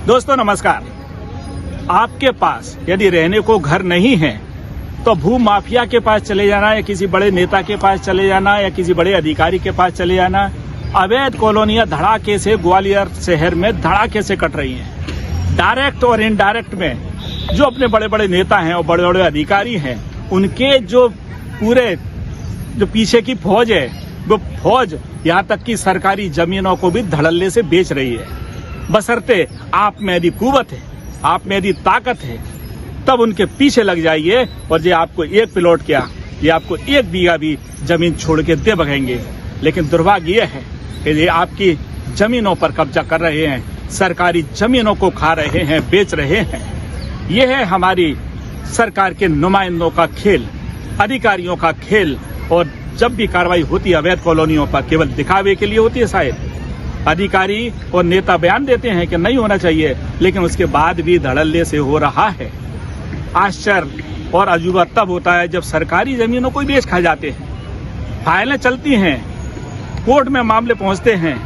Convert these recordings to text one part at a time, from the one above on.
दोस्तों नमस्कार। आपके पास यदि रहने को घर नहीं है तो भू माफिया के पास चले जाना या किसी बड़े नेता के पास चले जाना या किसी बड़े अधिकारी के पास चले जाना। अवैध कॉलोनियां धड़ाके से ग्वालियर शहर में धड़ाके से कट रही हैं। डायरेक्ट और इनडायरेक्ट में जो अपने बड़े बड़े नेता हैं और बड़े बड़े अधिकारी हैं, उनके जो पूरे जो पीछे की फौज है, वो फौज यहाँ तक कि सरकारी जमीनों को भी धड़ल्ले से बेच रही है। बशर्ते आप में यदि कुव्वत है, आप में यदि ताकत है, तब उनके पीछे लग जाइए और ये आपको एक प्लॉट क्या, ये आपको 1 बीघा भी जमीन छोड़ के दे बगेंगे। लेकिन दुर्भाग्य यह है कि ये आपकी जमीनों पर कब्जा कर रहे हैं, सरकारी जमीनों को खा रहे हैं, बेच रहे हैं। ये है हमारी सरकार के नुमाइंदों का खेल, अधिकारियों का खेल। और जब भी कार्रवाई होती है अवैध कॉलोनियों पर, केवल दिखावे के लिए होती है। शायद अधिकारी और नेता बयान देते हैं कि नहीं होना चाहिए, लेकिन उसके बाद भी धड़ल्ले से हो रहा है। आश्चर्य और अजूबा तब होता है जब सरकारी जमीनों को बेच खा जाते हैं। फाइलें चलती हैं, कोर्ट में मामले पहुंचते हैं,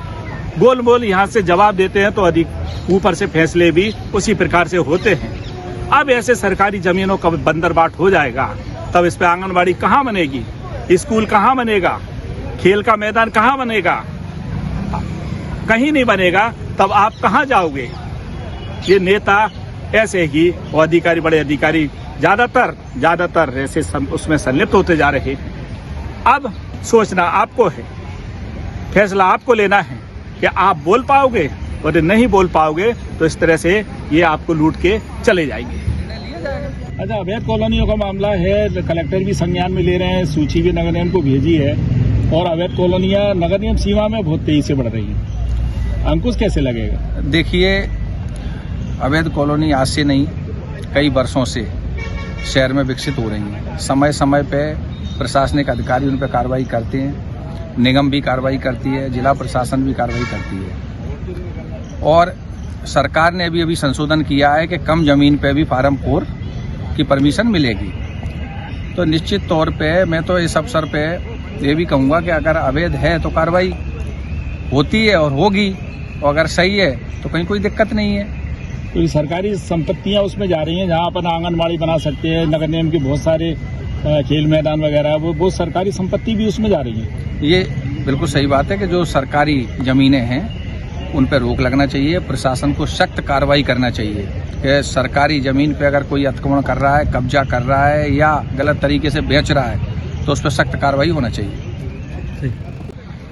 गोल मोल यहाँ से जवाब देते हैं तो अधिक ऊपर से फैसले भी उसी प्रकार से होते हैं। अब ऐसे सरकारी जमीनों का बंदरबाट हो जाएगा, तब इस पे आंगनबाड़ी कहाँ बनेगी, स्कूल कहाँ बनेगा, खेल का मैदान कहाँ बनेगा? कहीं नहीं बनेगा। तब आप कहाँ जाओगे? ये नेता ऐसे ही और अधिकारी, बड़े अधिकारी ज्यादातर ऐसे उसमें संलिप्त होते जा रहे हैं। अब सोचना आपको है, फैसला आपको लेना है कि आप बोल पाओगे, और नहीं बोल पाओगे तो इस तरह से ये आपको लूट के चले जाएंगे। अच्छा, अवैध कॉलोनियों का मामला है, कलेक्टर भी संज्ञान में ले रहे हैं, सूची भी नगर निगम को भेजी है और अवैध कॉलोनियां नगर निगम सीमा में बहुत तेजी से बढ़ रही हैं। अंकुश कैसे लगेगा? देखिए, अवैध कॉलोनी आज से नहीं, कई वर्षों से शहर में विकसित हो रही हैं। समय समय पे प्रशासनिक अधिकारी उन पर कार्रवाई करते हैं, निगम भी कार्रवाई करती है, जिला प्रशासन भी कार्रवाई करती है। और सरकार ने अभी संशोधन किया है कि कम जमीन पे भी फार्म 4 की परमिशन मिलेगी। तो निश्चित तौर पे मैं तो इस अवसर पे ये भी कहूँगा कि अगर अवैध है तो कार्रवाई होती है और होगी, और अगर सही है तो कहीं कोई दिक्कत नहीं है। तो सरकारी संपत्तियां उसमें जा रही हैं, जहां अपन आंगनबाड़ी बना सकते हैं, नगर निगम के बहुत सारे खेल मैदान वगैरह, वो बहुत सरकारी संपत्ति भी उसमें जा रही है। ये बिल्कुल सही बात है कि जो सरकारी जमीनें हैं उन पर रोक लगना चाहिए। प्रशासन को सख्त कार्रवाई करना चाहिए कि सरकारी जमीन पे अगर कोई अतिक्रमण कर रहा है, कब्जा कर रहा है या गलत तरीके से बेच रहा है तो उस पर सख्त कार्रवाई होना चाहिए।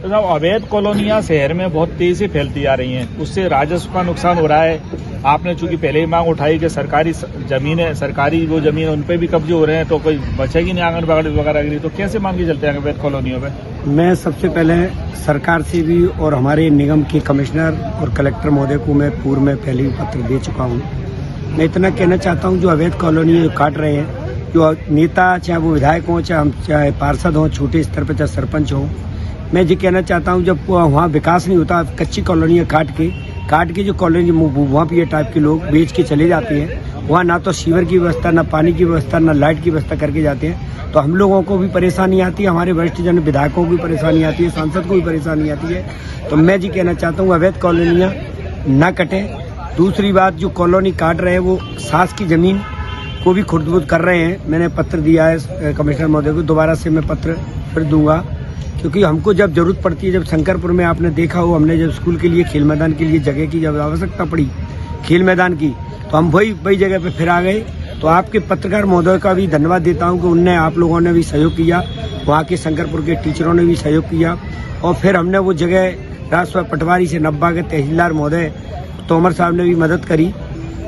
तो जब अवैध कॉलोनियां शहर में बहुत तेजी से फैलती जा रही हैं, उससे राजस्व का नुकसान हो रहा है। आपने चूंकि पहले ही मांग उठाई कि सरकारी जमीनें, सरकारी वो जमीन उन पे भी कब्जे हो रहे हैं, तो कोई बचेगी नहीं आंगनबाड़ी वगैरह की, तो कैसे मांगे चलते हैं अवैध कॉलोनियों पे? मैं सबसे पहले सरकार से भी और हमारे निगम के कमिश्नर और कलेक्टर महोदय को मैं पूर्व में पहले भी पत्र दे चुका हूँ। मैं इतना कहना चाहता हूँ, जो अवैध कॉलोनी काट रहे हैं, जो नेता, चाहे वो विधायक हों, चाहे पार्षद हों, छोटे स्तर पर चाहे सरपंच हों, मैं ये कहना चाहता हूँ, जब वहाँ विकास नहीं होता, कच्ची कॉलोनियाँ काट के जो कॉलोनी वहाँ पे ये टाइप के लोग बेच के चले जाते हैं, वहाँ ना तो सीवर की व्यवस्था, ना पानी की व्यवस्था, ना लाइट की व्यवस्था करके जाते हैं, तो हम लोगों को भी परेशानी आती है, हमारे वरिष्ठ जन विधायकों को भी परेशानी आती है, सांसद को भी परेशानी आती है। तो मैं ये कहना चाहता हूँ, अवैध कॉलोनियाँ ना कटें। दूसरी बात, जो कॉलोनी काट रहे हैं वो सास की जमीन को भी खुर्द-बुर्द कर रहे हैं। मैंने पत्र दिया है कमिश्नर महोदय को, दोबारा से मैं पत्र फिर दूंगा, क्योंकि हमको जब जरूरत पड़ती है, जब शंकरपुर में आपने देखा हो, हमने जब स्कूल के लिए, खेल मैदान के लिए जगह की जब आवश्यकता पड़ी खेल मैदान की, तो हम वही जगह पे फिर आ गए। तो आपके पत्रकार महोदय का भी धन्यवाद देता हूं कि उनने, आप लोगों ने भी सहयोग किया, वहाँ के शंकरपुर के टीचरों ने भी सहयोग किया, और फिर हमने वो जगह राजस्व पटवारी से नब्बा के तहसीलदार महोदय तोमर साहब ने भी मदद करी,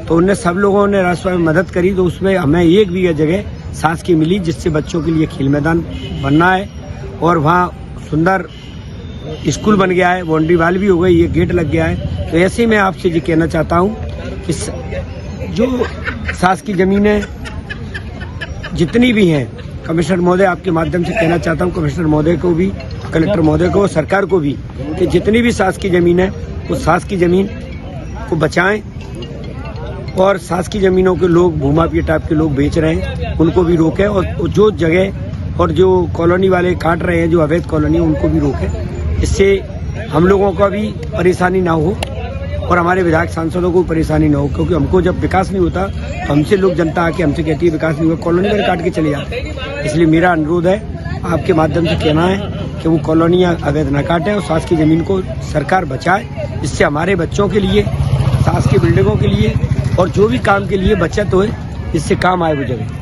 तो उनने सब लोगों ने राजस्व में मदद करी। तो उसमें हमें 1 बीघा जगह सास की मिली, जिससे बच्चों के लिए खेल मैदान बनना है, और वहाँ सुंदर स्कूल बन गया है, बाउंड्री वाल भी हो गई, ये गेट लग गया है। तो ऐसे ही मैं आपसे ये कहना चाहता हूँ कि जो सास की जमीनें जितनी भी हैं, कमिश्नर महोदय आपके माध्यम से कहना चाहता हूँ, कमिश्नर महोदय को भी, कलेक्टर महोदय को, सरकार को भी, कि जितनी भी सास की जमीन है वो सास की जमीन को बचाएं, और सास की जमीनों के लोग, भूमाफिया टाइप के लोग बेच रहे हैं, उनको भी रोकें, और जो जगह और जो कॉलोनी वाले काट रहे हैं, जो अवैध कॉलोनी, उनको भी रोकें। इससे हम लोगों का भी परेशानी ना हो और हमारे विधायक सांसदों को परेशानी न हो, क्योंकि हमको जब विकास नहीं होता तो हमसे लोग, जनता आके हमसे कहती है विकास नहीं हुआ, कॉलोनी में काट के चले जाते हैं। इसलिए मेरा अनुरोध है, आपके माध्यम से कहना है कि वो कॉलोनियाँ अवैध न काटें और सास की जमीन को सरकार बचाए, जिससे हमारे बच्चों के लिए, सास की बिल्डिंगों के लिए और जो भी काम के लिए बचत होए, इससे काम आए वो जगह।